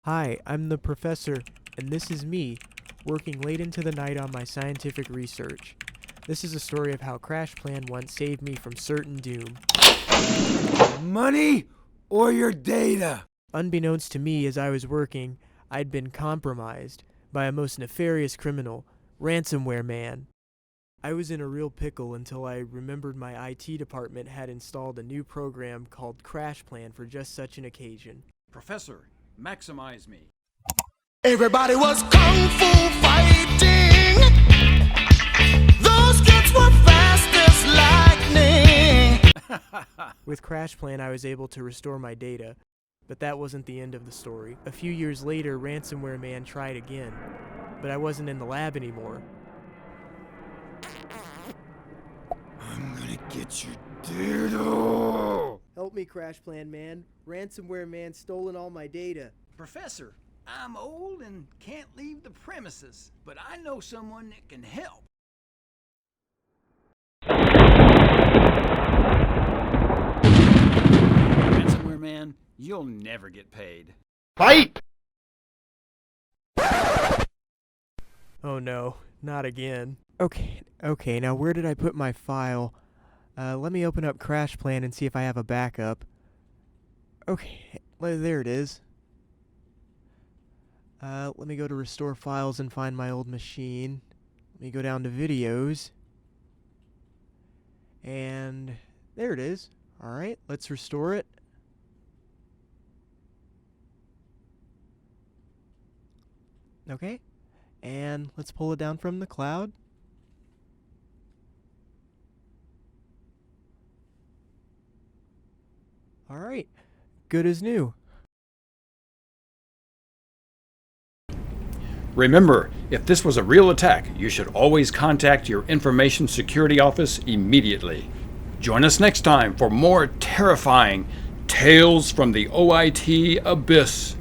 Hi, I'm the professor, and this is me, working late into the night on my scientific research. This is a story of how CrashPlan once saved me from certain doom. Money or your data? Unbeknownst to me as I was working, I'd been compromised by a most nefarious criminal, Ransomware Man. I was in a real pickle until I remembered my IT department had installed a new program called CrashPlan for just such an occasion. Professor, maximize me. Everybody was kung fu fighting. Those kids were fast as lightning. With CrashPlan, I was able to restore my data, but that wasn't the end of the story. A few years later, Ransomware Man tried again, but I wasn't in the lab anymore. I'm gonna get your data. Help me, CrashPlan Man. Ransomware Man stolen all my data. Professor, I'm old and can't leave the premises, but I know someone that can help. Ransomware Man, you'll never get paid. Fight! Oh no, not again. Okay, now where did I put my file? Let me open up CrashPlan and see if I have a backup. Okay, there it is. Let me go to Restore Files and find my old machine. Let me go down to Videos. And there it is. Alright, let's restore it. Okay, and let's pull it down from the cloud. Alright, good as new. Remember, if this was a real attack, you should always contact your information security office immediately. Join us next time for more terrifying tales from the OIT abyss.